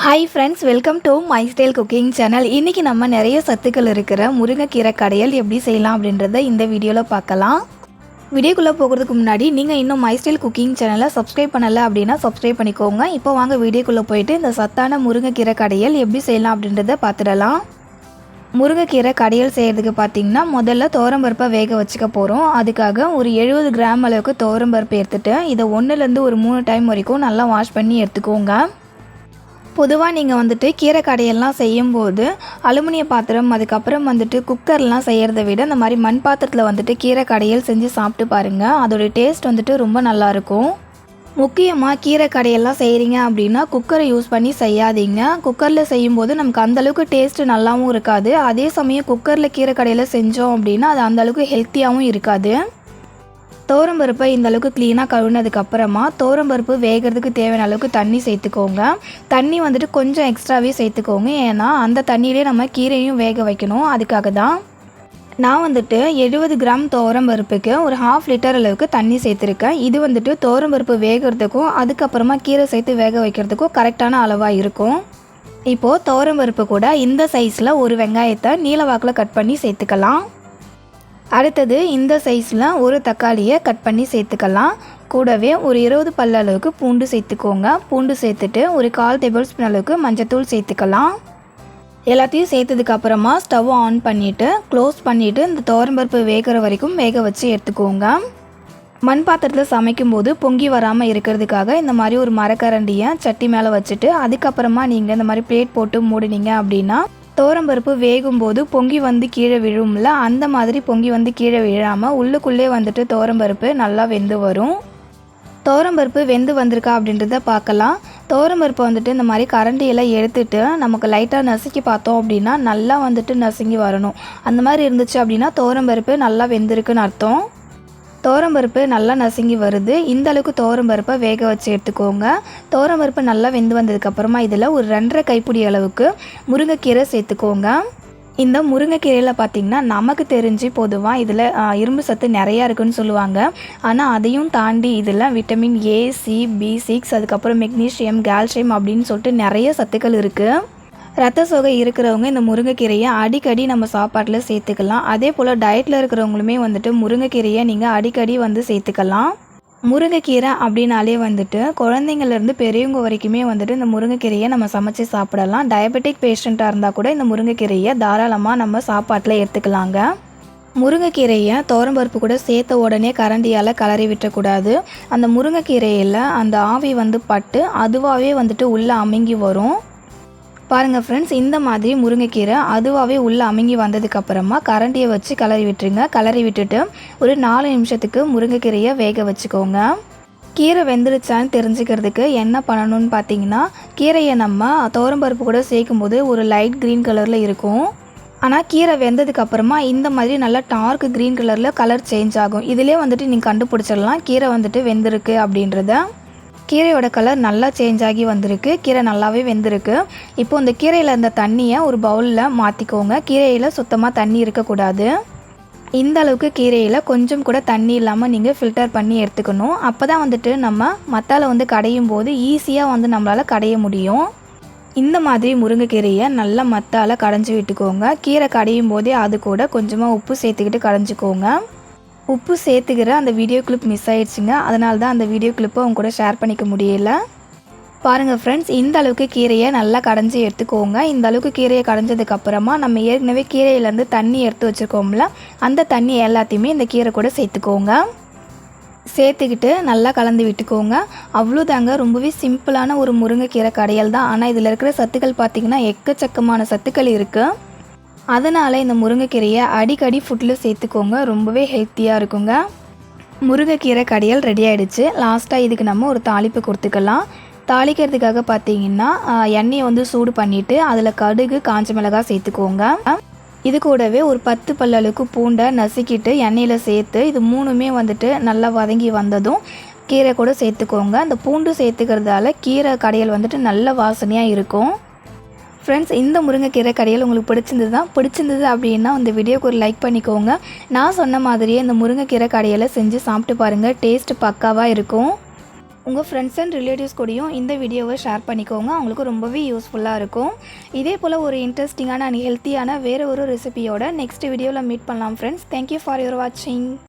Hi friends, welcome to my style cooking channel. இன்றைக்கி நம்ம நிறைய சத்துக்கள் இருக்கிற முருங்கைக்கீரை கடையல் எப்படி செய்யலாம் அப்படின்றத இந்த வீடியோவில் பார்க்கலாம். வீடியோக்குள்ளே போகிறதுக்கு முன்னாடி நீங்கள் இன்னும் மை ஸ்டைல் குக்கிங் சேனலை சப்ஸ்கிரைப் பண்ணலை அப்படின்னா சப்ஸ்கிரைப் பண்ணிக்கோங்க. இப்போ வாங்க வீடியோக்குள்ளே போயிட்டு இந்த சத்தான முருங்கைக்கீரை கடையல் எப்படி செய்யலாம் அப்படின்றத பார்த்துடலாம். முருங்கைக்கீரை கடையல் செய்கிறதுக்கு பார்த்திங்கன்னா முதல்ல துவரம்பருப்பை வேக வச்சுக்க போகிறோம். அதுக்காக ஒரு 70 கிராம் அளவுக்கு துவரம்பருப்பு எடுத்துகிட்டு இதை 1லேருந்து ஒரு 3 டைம் வரைக்கும் நல்லா வாஷ் பண்ணி எடுத்துக்கோங்க. பொதுவாக நீங்கள் கீரை கடையெல்லாம் செய்யும்போது அலுமினிய பாத்திரம், அதுக்கப்புறம் குக்கர்லாம் செய்கிறத விட இந்த மாதிரி மண் பாத்திரத்தில் கீரை கடையல் செஞ்சு சாப்பிட்டு பாருங்கள். அதோடய டேஸ்ட் ரொம்ப நல்லாயிருக்கும். முக்கியமாக கீரை கடையெல்லாம் செய்கிறீங்க அப்படின்னா குக்கரை யூஸ் பண்ணி செய்யாதீங்க. குக்கரில் செய்யும்போது நமக்கு அந்தளவுக்கு டேஸ்ட்டு நல்லாவும் இருக்காது. அதே சமயம் குக்கரில் கீரை கடையில் செஞ்சோம் அப்படின்னா அது அந்தளவுக்கு ஹெல்த்தியாகவும் இருக்காது. துவரம்பருப்பை இந்தளவுக்கு க்ளீனாக கழுவினதுக்கப்புறமா துவரம்பருப்பு வேகிறதுக்கு தேவையான அளவுக்கு தண்ணி சேர்த்துக்கோங்க. தண்ணி கொஞ்சம் எக்ஸ்ட்ராவே சேர்த்துக்கோங்க. ஏன்னா அந்த தண்ணியிலே நம்ம கீரையும் வேக வைக்கணும். அதுக்காக தான் நான் 70 கிராம் துவரம்பருப்புக்கு ஒரு 1/2 லிட்டர் அளவுக்கு தண்ணி சேர்த்துருக்கேன். இது துவரம்பருப்பு வேகிறதுக்கும் அதுக்கப்புறமா கீரை சேர்த்து வேக வைக்கிறதுக்கும் கரெக்டான அளவாக இருக்கும். இப்போது துவரம்பருப்பு கூட இந்த சைஸில் ஒரு வெங்காயத்தை நீளவாக்கில் கட் பண்ணி சேர்த்துக்கலாம். அடுத்தது இந்த சைஸில் ஒரு தக்காளியை கட் பண்ணி சேர்த்துக்கலாம். கூடவே ஒரு 20 பல் அளவுக்கு பூண்டு சேர்த்துக்கோங்க. பூண்டு சேர்த்துட்டு ஒரு 1/4 டேபிள் ஸ்பூன் அளவுக்கு மஞ்சத்தூள் சேர்த்துக்கலாம். எல்லாத்தையும் சேர்த்ததுக்கப்புறமா ஸ்டவ் ஆன் பண்ணிவிட்டு க்ளோஸ் பண்ணிவிட்டு இந்த துவரம்பருப்பு வேகிற வரைக்கும் வேக வச்சு எடுத்துக்கோங்க. மண் பாத்திரத்தில் சமைக்கும்போது பொங்கி வராமல் இருக்கிறதுக்காக இந்த மாதிரி ஒரு மரக்கரண்டியை சட்டி மேலே வச்சுட்டு அதுக்கப்புறமா நீங்கள் இந்த மாதிரி பிளேட் போட்டு மூடினீங்க அப்படின்னா துவரம்பருப்பு வேகும்போது பொங்கி கீழே விழும்ல, அந்த மாதிரி பொங்கி கீழே விழாமல் உள்ளுக்குள்ளே துவரம்பருப்பு நல்லா வெந்து வரும். துவரம்பருப்பு வெந்து வந்திருக்கா அப்படின்றத பார்க்கலாம். துவரம்பருப்பை இந்த மாதிரி கரண்டியெல்லாம் எடுத்துட்டு நமக்கு லைட்டாக நசுக்கி பார்த்தோம் அப்படின்னா நல்லா நசுங்கி வரணும். அந்த மாதிரி இருந்துச்சு அப்படின்னா துவரம்பருப்பு நல்லா வெந்திருக்குன்னு அர்த்தம். துவரம்பருப்பு நல்லா நசுங்கி வருது. இந்த அளவுக்கு துவரம்பருப்பை வேக வச்சு எடுத்துக்கோங்க. துவரம்பருப்பு நல்லா வெந்து வந்ததுக்கப்புறமா இதில் ஒரு 2.5 கைப்பிடி அளவுக்கு முருங்கைக்கீரை சேர்த்துக்கோங்க. இந்த முருங்கைக்கீரையில் பார்த்திங்கன்னா நமக்கு தெரிஞ்சு பொதுவாக இதில் இரும்பு சத்து நிறையா இருக்குதுன்னு சொல்லுவாங்க. ஆனால் அதையும் தாண்டி இதில் விட்டமின் A, C, B6, அதுக்கப்புறம் மெக்னீஷியம், கால்சியம் அப்படின்னு சொல்லிட்டு நிறைய சத்துக்கள் இருக்குது. ரத்த சோகை இருக்கிறவங்க இந்த முருங்கைக்கீரையை அடிக்கடி நம்ம சாப்பாட்டில் சேர்த்துக்கலாம். அதே போல் டயட்டில் இருக்கிறவங்களுமே முருங்கைக்கீரையை நீங்கள் அடிக்கடி சேர்த்துக்கலாம். முருங்கைக்கீரை அப்படின்னாலே குழந்தைங்கள்லேருந்து பெரியவங்க வரைக்குமே இந்த முருங்கைக்கீரையை நம்ம சமைச்சு சாப்பிடலாம். டயபெட்டிக் பேஷண்ட்டாக இருந்தால் கூட இந்த முருங்கைக்கீரையை தாராளமாக நம்ம சாப்பாட்டில் எடுத்துக்கலாங்க. முருங்கைக்கீரையை துவரம்பருப்பு கூட சேர்த்த உடனே கரண்டியால் கிளறி விட்டக்கூடாது. அந்த முருங்கைக்கீரையில் அந்த ஆவி பட்டு அதுவாகவே உள்ளே அமுங்கி வரும். பாருங்கள் ஃப்ரெண்ட்ஸ், இந்த மாதிரி முருங்கைக்கீரை அதுவாகவே உள்ளே அமுங்கி வந்ததுக்கப்புறமா கரண்டியை வச்சு கிளறி விட்டுருங்க. கிளறி விட்டுட்டு ஒரு 4 நிமிஷத்துக்கு முருங்கைக்கீரையை வேக வச்சுக்கோங்க. கீரை வெந்துருச்சான்னு தெரிஞ்சுக்கிறதுக்கு என்ன பண்ணணும்னு பார்த்தீங்கன்னா, கீரையை நம்ம துவரம்பருப்பு கூட சேர்க்கும்போது ஒரு லைட் க்ரீன் கலரில் இருக்கும். ஆனால் கீரை வெந்ததுக்கப்புறமா இந்த மாதிரி நல்லா டார்க் க்ரீன் கலரில் கலர் சேஞ்ச் ஆகும். இதிலே நீங்கள் கண்டுபிடிச்சிடலாம் கீரை வெந்திருக்கு அப்படின்றத. கீரையோட கலர் நல்லா சேஞ்ச் ஆகி வந்திருக்கு. கீரை நல்லாவே வெந்திருக்கு. இப்போது இந்த கீரையில் இருந்த தண்ணியை ஒரு பவுலில் மாற்றிக்கோங்க. கீரையில் சுத்தமாக தண்ணி இருக்கக்கூடாது. இந்த அளவுக்கு கீரையில் கொஞ்சம் கூட தண்ணி இல்லாமல் நீங்கள் ஃபில்டர் பண்ணி எடுத்துக்கணும். அப்போ தான் நம்ம மத்தால கடையும் போது ஈஸியாக நம்மளால் கடைய முடியும். இந்த மாதிரி முருங்கைக்கீரையை நல்லா மத்தால கடைஞ்சி விட்டுக்கோங்க. கீரை கடையும் போதே அது கூட கொஞ்சமாக உப்பு சேர்த்துக்கிட்டு கடைஞ்சிக்கோங்க. உப்பு சேர்த்துக்கிற அந்த வீடியோ கிளிப் மிஸ் ஆயிடுச்சுங்க. அதனால தான் அந்த வீடியோ கிளிப்பை அவங்க கூட ஷேர் பண்ணிக்க முடியல. பாருங்கள் ஃப்ரெண்ட்ஸ், இந்த அளவுக்கு கீரையை நல்லா கடைஞ்சி எடுத்துக்கோங்க. இந்த அளவுக்கு கீரையை கடைஞ்சதுக்கப்புறமா நம்ம ஏற்கனவே கீரையிலேருந்து தண்ணி எடுத்து வச்சுருக்கோம்ல, அந்த தண்ணி எல்லாத்தையுமே இந்த கீரை கூட சேர்த்துக்கோங்க. சேர்த்துக்கிட்டு நல்லா கலந்து விட்டுக்கோங்க. அவ்வளோதாங்க. ரொம்பவே சிம்பிளான ஒரு முருங்கைக்கீரை கடையல் தான். ஆனால் இதில் இருக்கிற சத்துக்கள் பார்த்திங்கன்னா எக்கச்சக்கமான சத்துக்கள் இருக்குது. அதனால் இந்த முருங்கைக்கீரையை அடிக்கடி ஃபுட்டில் சேர்த்துக்கோங்க. ரொம்பவே ஹெல்த்தியாக இருக்குங்க. முருங்கைக்கீரை கடையல் ரெடி ஆகிடுச்சு. லாஸ்ட்டாக இதுக்கு நம்ம ஒரு தாளிப்பு கொடுத்துக்கலாம். தாளிக்கிறதுக்காக பார்த்திங்கன்னா எண்ணெயை சூடு பண்ணிவிட்டு அதில் கடுகு, காஞ்ச மிளகாய் சேர்த்துக்கோங்க. இது கூடவே ஒரு 10 பல் அளவுக்கு பூண்டை நசுக்கிட்டு எண்ணெயில் சேர்த்து இது மூணுமே நல்லா வதங்கி வந்ததும் கீரை கூட சேர்த்துக்கோங்க. அந்த பூண்டு சேர்த்துக்கிறதால கீரை கடையல் நல்ல வாசனையாக இருக்கும். ஃப்ரெண்ட்ஸ், இந்த முருங்கைக்கீரை கடையல் உங்களுக்கு பிடிச்சிருந்தது அப்படின்னா இந்த வீடியோக்கு ஒரு லைக் பண்ணிக்கோங்க. நான் சொன்ன மாதிரியே இந்த முருங்கைக்கீரை கடையலை செஞ்சு சாப்பிட்டு பாருங்கள். டேஸ்ட் பக்காவாக இருக்கும். உங்கள் ஃப்ரெண்ட்ஸ் அண்ட் ரிலேட்டிவ்ஸ் கூடயும் இந்த வீடியோவை ஷேர் பண்ணிக்கோங்க. அவங்களுக்கு ரொம்பவே யூஸ்ஃபுல்லாக இருக்கும். இதே போல் ஒரு இன்ட்ரெஸ்டிங்கான அண்ட் ஹெல்த்தியான வேறு ஒரு ரெசிபியோட நெக்ஸ்ட் வீடியோவில் மீட் பண்ணலாம் ஃப்ரெண்ட்ஸ். தேங்க்யூ ஃபார் யுவர் வாட்சிங்.